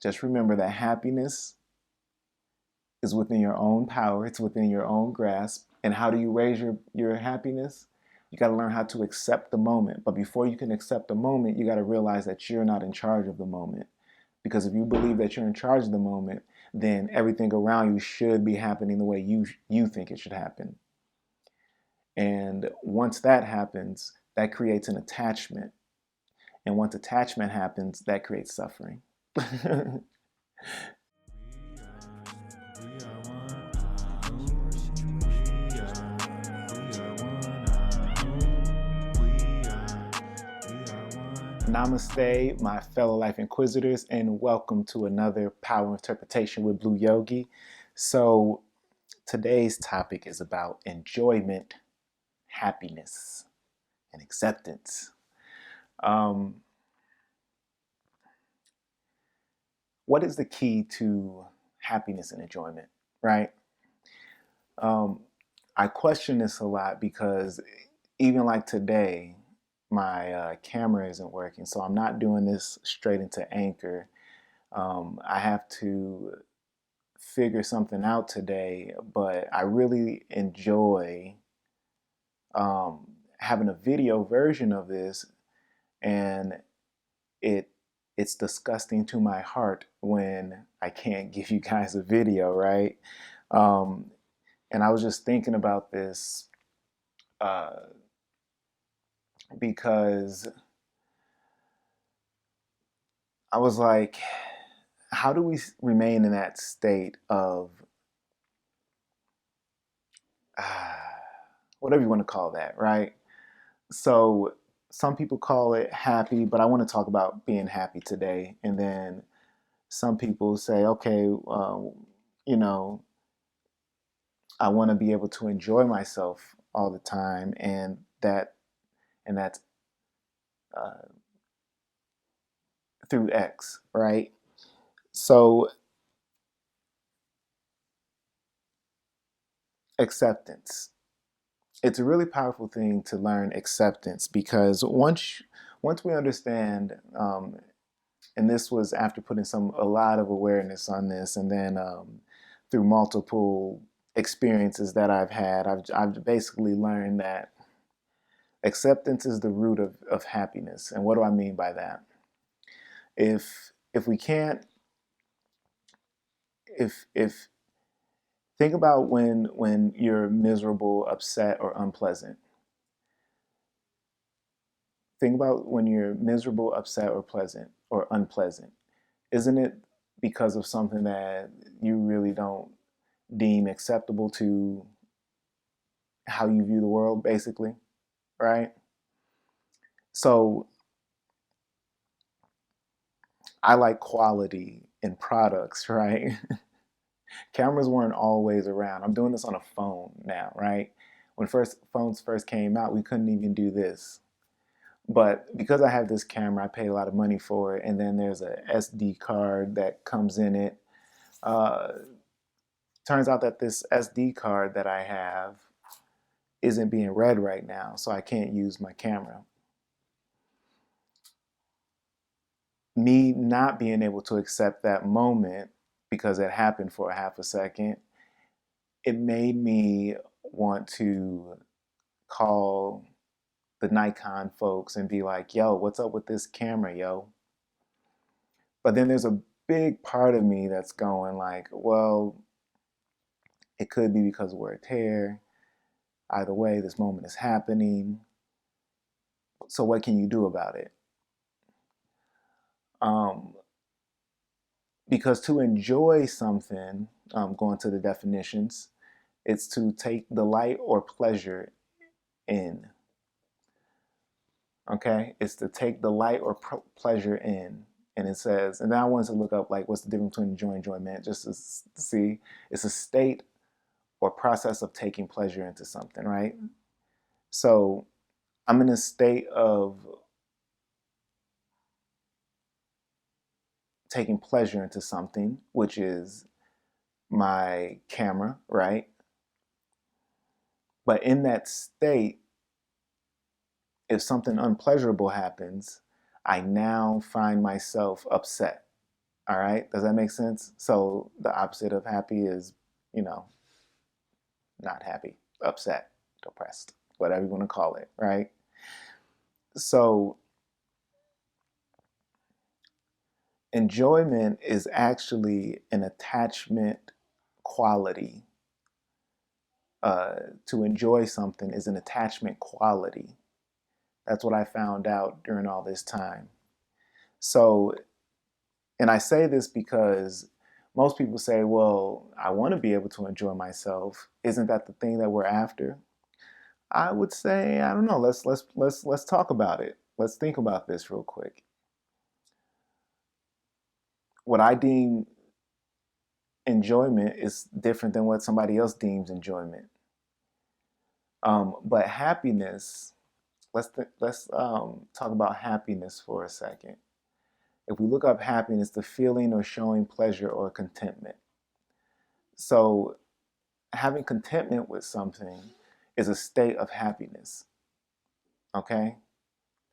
just remember that happiness is within your own power, it's within your own grasp. And how do you raise your happiness? You got to learn how to accept the moment. But before you can accept the moment, you got to realize that you're not in charge of the moment. Because if you believe that you're in charge of the moment, then everything around you should be happening the way you think it should happen. And once that happens, that creates an attachment. And once attachment happens, that creates suffering. Namaste, my fellow life inquisitors, and welcome to another Power Interpretation with Blu Yogi. So, today's topic is about enjoyment, happiness, and acceptance. What is the key to happiness and enjoyment, right? I question this a lot because even like today, my camera isn't working, so I'm not doing this straight into Anchor. I have to figure something out today, but I really enjoy having a video version of this, and it's disgusting to my heart when I can't give you guys a video, right? And I was just thinking about this because I was like, how do we remain in that state of whatever you want to call that, right? So some people call it happy, but I want to talk about being happy today. And then some people say, okay, you know, I want to be able to enjoy myself all the time, and that's uh, through X, right? So acceptance. It's a really powerful thing to learn acceptance because once we understand, and this was after putting a lot of awareness on this, and then through multiple experiences that I've had, I've basically learned that acceptance is the root of happiness. And what do I mean by that? If we can't, if think about when you're miserable, upset, or unpleasant. Think about when you're miserable, upset, or pleasant or unpleasant. Isn't it because of something that you really don't deem acceptable to how you view the world, basically, right? So I like quality in products, right? Cameras weren't always around. I'm doing this on a phone now, right? When phones first came out, we couldn't even do this. But because I have this camera, I paid a lot of money for it, and then there's a SD card that comes in it. Uh, Turns out that this SD card that I have isn't being read right now, so I can't use my camera. Me not being able to accept that moment because it happened for a half a second, it made me want to call the Nikon folks and be like, yo, what's up with this camera, yo? But then there's a big part of me that's going like, well, it could be because we're a tear. Either way, this moment is happening. So what can you do about it? Um, because to enjoy something, going to the definitions, it's to take delight or pleasure in. Okay, it's to take delight or pleasure in. And it says, and then I wanted to look up like what's the difference between enjoy and enjoyment, just to see. It's a state or process of taking pleasure into something, right? So I'm in a state of taking pleasure into something, which is my camera, right? But in that state, if something unpleasurable happens, I now find myself upset. All right, does that make sense? So the opposite of happy is, you know, not happy, upset, depressed, whatever you want to call it, right? So enjoyment is actually an attachment quality. To enjoy something is an attachment quality. That's what I found out during all this time. So, and I say this because most people say, well, I want to be able to enjoy myself. Isn't that the thing that we're after? I would say, I don't know. Let's talk about it. Let's think about this real quick. What I deem enjoyment is different than what somebody else deems enjoyment. But happiness, let's talk about happiness for a second. If we look up happiness, the feeling or showing pleasure or contentment. So having contentment with something is a state of happiness. Okay?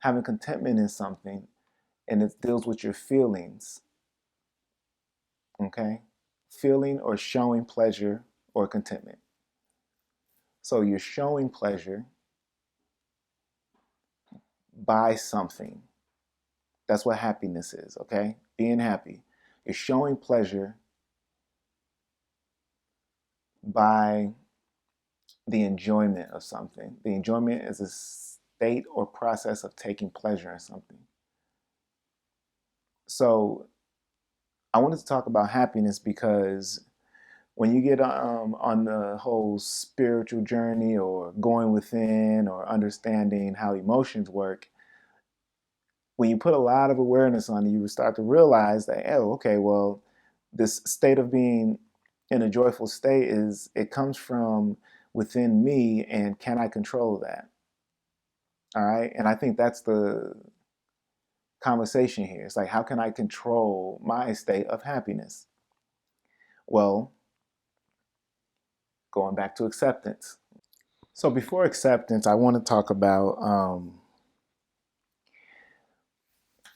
Having contentment in something and it deals with your feelings. Okay? Feeling or showing pleasure or contentment. So you're showing pleasure by something. That's what happiness is, okay? Being happy. You're showing pleasure by the enjoyment of something. The enjoyment is a state or process of taking pleasure in something. So I wanted to talk about happiness because when you get on the whole spiritual journey or going within or understanding how emotions work, when you put a lot of awareness on it, you start to realize that, oh, okay, well, this state of being in a joyful state it comes from within me, and can I control that? All right. And I think that's the conversation here. It's like, how can I control my state of happiness? Well, going back to acceptance. So before acceptance, I want to talk about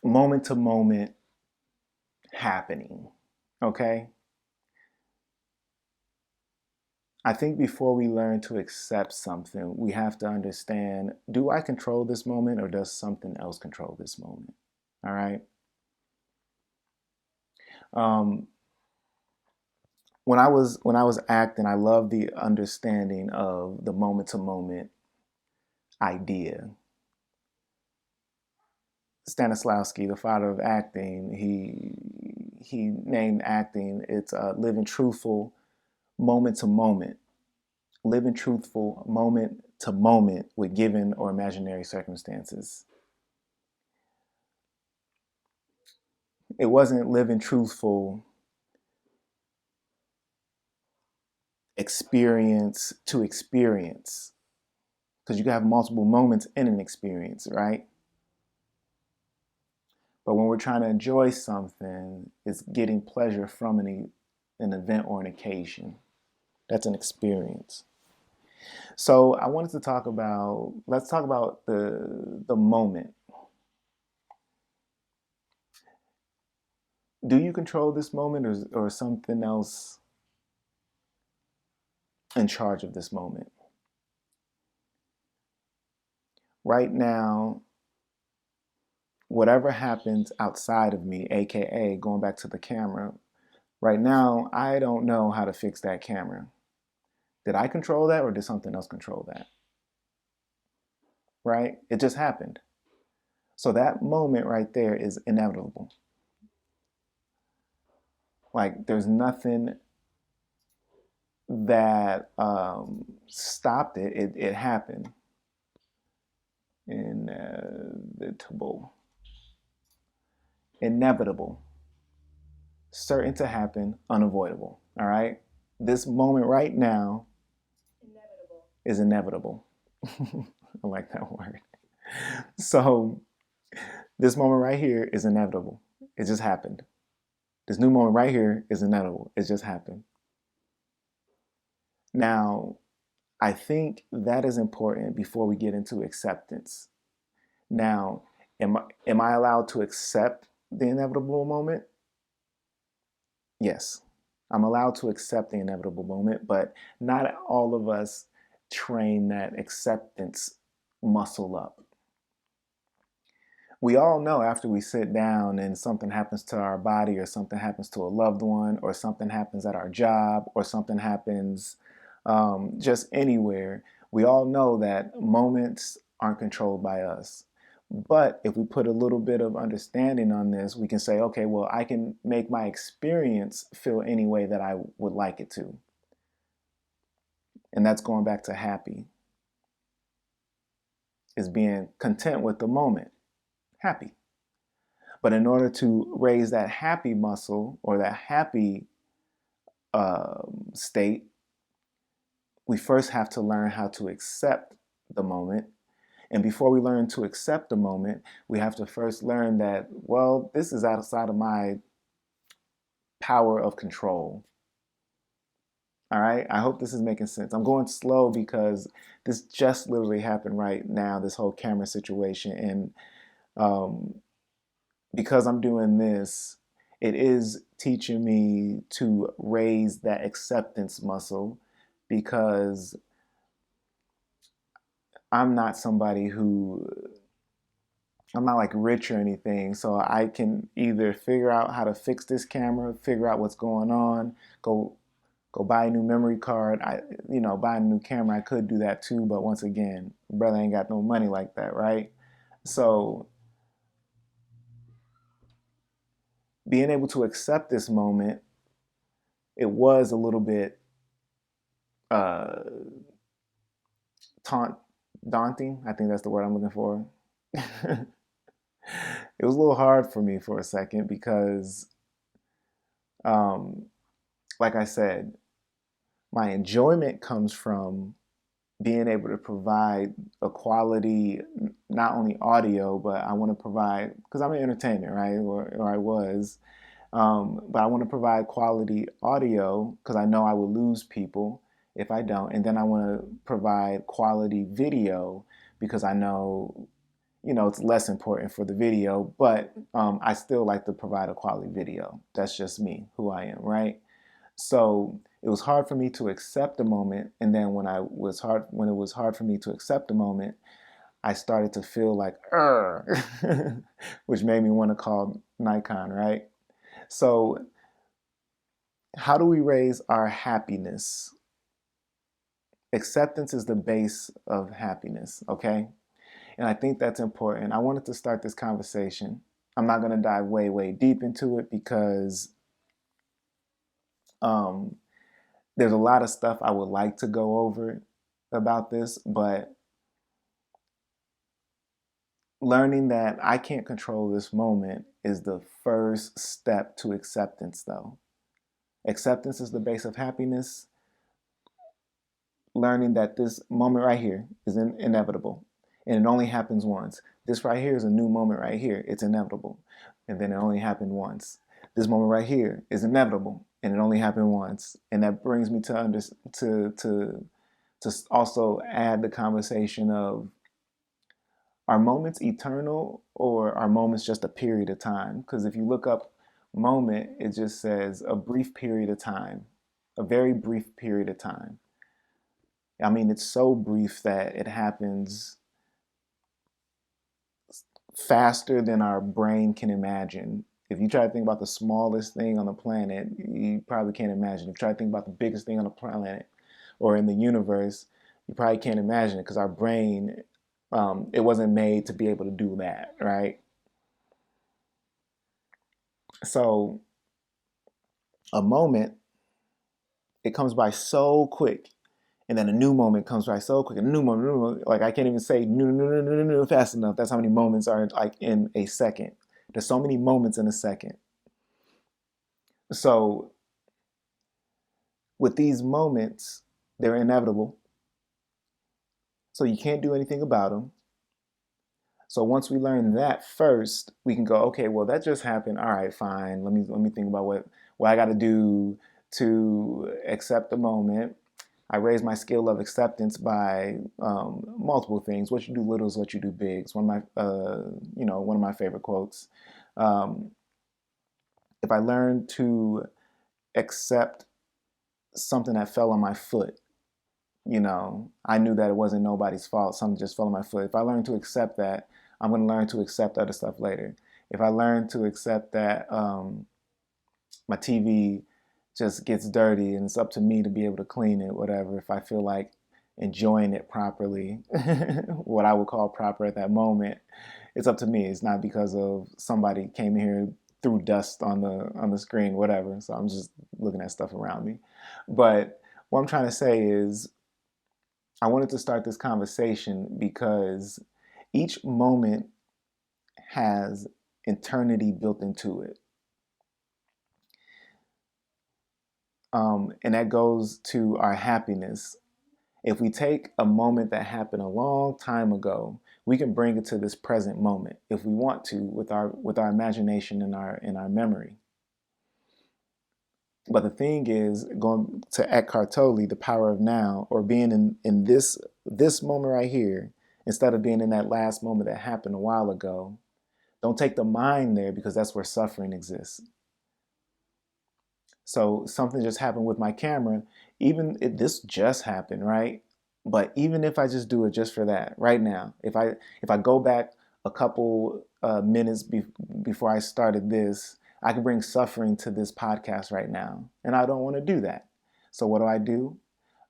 moment to moment happening. Okay. I think before we learn to accept something, we have to understand, do I control this moment or does something else control this moment? All right. Um, when I was acting, I loved the understanding of the moment to moment idea. Stanislavski, the father of acting, he named acting, it's living truthful moment to moment, living truthful moment to moment with given or imaginary circumstances. It wasn't living truthful experience to experience, because you can have multiple moments in an experience, right? But when we're trying to enjoy something, it's getting pleasure from an event or an occasion. That's an experience. So I wanted to talk about, let's talk about the moment. Do you control this moment, or something else in charge of this moment? Right now, whatever happens outside of me, aka going back to the camera, right now I don't know how to fix that camera. Did I control that or did something else control that? Right? It just happened. So that moment right there is inevitable. Like there's nothing that stopped it. It happened. Inevitable. Inevitable. Certain to happen. Unavoidable. All right? This moment right now is inevitable. I like that word. So this moment right here is inevitable. It just happened. This new moment right here is inevitable. It just happened. Now, I think that is important before we get into acceptance. Now, am I allowed to accept the inevitable moment? Yes, I'm allowed to accept the inevitable moment, but not all of us train that acceptance muscle up. We all know after we sit down and something happens to our body, or something happens to a loved one, or something happens at our job, or something happens just anywhere, we all know that moments aren't controlled by us. But if we put a little bit of understanding on this, we can say, okay, well, I can make my experience feel any way that I would like it to. And that's going back to happy, is being content with the moment, happy. But in order to raise that happy muscle, or that happy state, we first have to learn how to accept the moment. And before we learn to accept the moment, we have to first learn that, well, this is outside of my power of control. All right. I hope this is making sense. I'm going slow because this just literally happened right now, this whole camera situation. And because I'm doing this, it is teaching me to raise that acceptance muscle, because I'm not somebody who, I'm not like rich or anything. So I can either figure out how to fix this camera, figure out what's going on, go buy a new memory card. Buy a new camera. I could do that too, but once again, brother ain't got no money like that, right? So being able to accept this moment, it was a little bit uh, taunt daunting. I think that's the word I'm looking for. It was a little hard for me for a second because, um, like I said, my enjoyment comes from being able to provide a quality, not only audio, but I want to provide, because I'm an entertainer, right? Or I was, but I want to provide quality audio because I know I will lose people if I don't. And then I want to provide quality video because I know, it's less important for the video, but I still like to provide a quality video. That's just me, who I am, right? So it was hard for me to accept the moment, and then when it was hard for me to accept the moment, I started to feel like, which made me want to call Nikon, right? So how do we raise our happiness? Acceptance is the base of happiness, okay? And I think that's important. I wanted to start this conversation. I'm not going to dive way, way deep into it because um, there's a lot of stuff I would like to go over about this, but learning that I can't control this moment is the first step to acceptance, though. Acceptance is the base of happiness. Learning that this moment right here is inevitable and it only happens once. This right here is a new moment right here. It's inevitable. And then it only happened once. This moment right here is inevitable and it only happened once. And that brings me to also add the conversation of, are moments eternal or are moments just a period of time? Because if you look up moment, it just says a brief period of time, a very brief period of time. I mean, it's so brief that it happens faster than our brain can imagine. If you try to think about the smallest thing on the planet, you probably can't imagine. If you try to think about the biggest thing on the planet or in the universe, you probably can't imagine it because our brain, it wasn't made to be able to do that, right? So a moment, it comes by so quick. And then a new moment comes by so quick. A new moment, like I can't even say new fast enough. That's how many moments are like in a second. There's so many moments in a second. So with these moments, they're inevitable. So you can't do anything about them. So once we learn that first, we can go, okay, well that just happened. All right, fine. Let me think about what I got to do to accept the moment. I raise my skill of acceptance by multiple things. What you do little is what you do big. It's one of my favorite quotes. Um, if I learn to accept something that fell on my foot. I knew that it wasn't nobody's fault. Something just fell on my foot. If I learn to accept that, I'm going to learn to accept other stuff later. If I learn to accept that my TV just gets dirty and it's up to me to be able to clean it, whatever, if I feel like enjoying it properly, what I would call proper at that moment, it's up to me. It's not because of somebody came here, threw dust on the screen, whatever. So I'm just looking at stuff around me. But what I'm trying to say is I wanted to start this conversation because each moment has eternity built into it. And that goes to our happiness. If we take a moment that happened a long time ago, we can bring it to this present moment if we want to with our imagination and our memory. But the thing is, going to Eckhart Tolle, the power of now, or being in this moment right here, instead of being in that last moment that happened a while ago. Don't take the mind there because that's where suffering exists. So something just happened with my camera. Even if this just happened, right? But even if I just do it just for that right now, if I go back a couple minutes before I started this, I can bring suffering to this podcast right now, and I don't want to do that. So what do?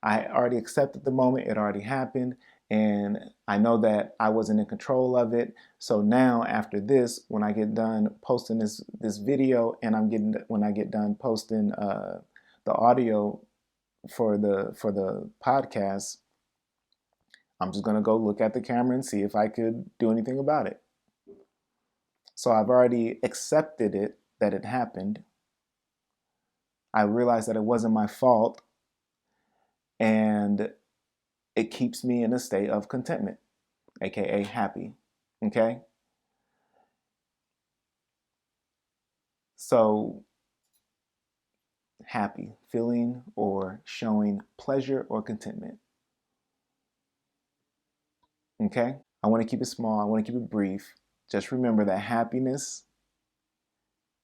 I already accepted the moment; it already happened, and I know that I wasn't in control of it. So now, after this, when I get done posting this video, and when I get done posting the audio for the podcast, I'm just gonna go look at the camera and see if I could do anything about it. So I've already accepted it that it happened. I realized that it wasn't my fault, and it keeps me in a state of contentment, aka happy. Okay? So happy, feeling or showing pleasure or contentment. Okay? I want to keep it small, I want to keep it brief. Just remember that happiness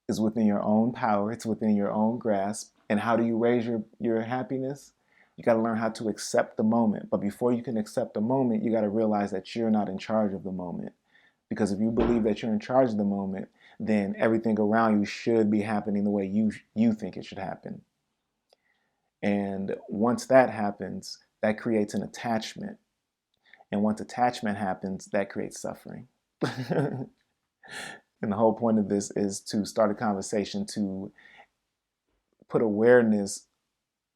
is within your own power, it's within your own grasp. And how do you raise your happiness? You got to learn how to accept the moment. But before you can accept the moment, you got to realize that you're not in charge of the moment. Because if you believe that you're in charge of the moment, then everything around you should be happening the way you think it should happen. And once that happens, that creates an attachment. And once attachment happens, that creates suffering. And the whole point of this is to start a conversation to put awareness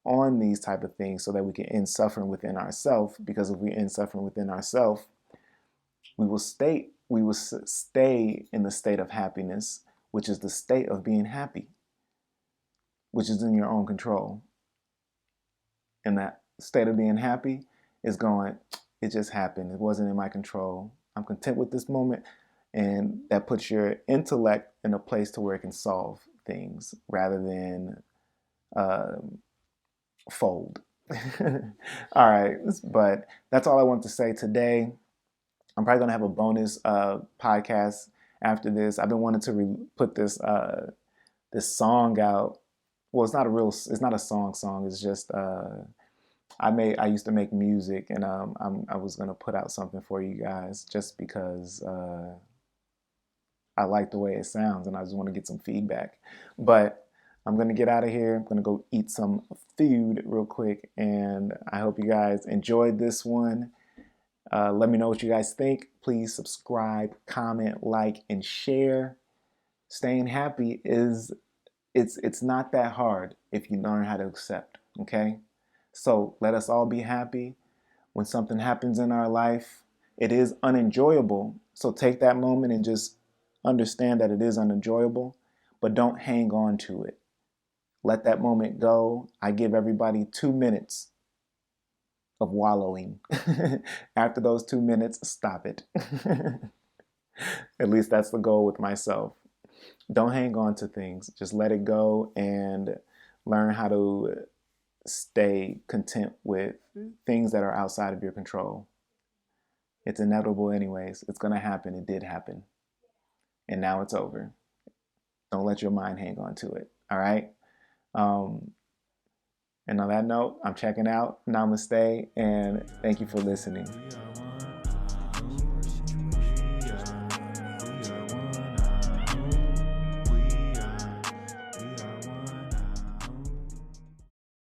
on these type of things so that we can end suffering within ourselves. Because if we end suffering within ourselves, we will stay in the state of happiness, which is the state of being happy, which is in your own control. And that state of being happy is going, it just happened. It wasn't in my control. I'm content with this moment. And that puts your intellect in a place to where it can solve things rather than fold. All right, but that's all I want to say today. I'm probably gonna have a bonus podcast after this. I've been wanting to put this song out. Well, it's not a song. It's just I used to make music, and I was gonna put out something for you guys just because I like the way it sounds, and I just want to get some feedback. But I'm gonna get out of here. I'm gonna go eat some food real quick, and I hope you guys enjoyed this one. Let me know what you guys think. Please subscribe, comment, like, and share. Staying happy it's not that hard if you learn how to accept. Okay, so let us all be happy. When something happens in our life, it is unenjoyable. So take that moment and just understand that it is unenjoyable, but don't hang on to it. Let that moment go. I give everybody 2 minutes of wallowing. After those 2 minutes, stop it. At least that's the goal with myself. Don't hang on to things. Just let it go and learn how to stay content with things that are outside of your control. It's inevitable anyways. It's going to happen. It did happen. And now it's over. Don't let your mind hang on to it. All right? Um, and on that note, I'm checking out. Namaste, and thank you for listening.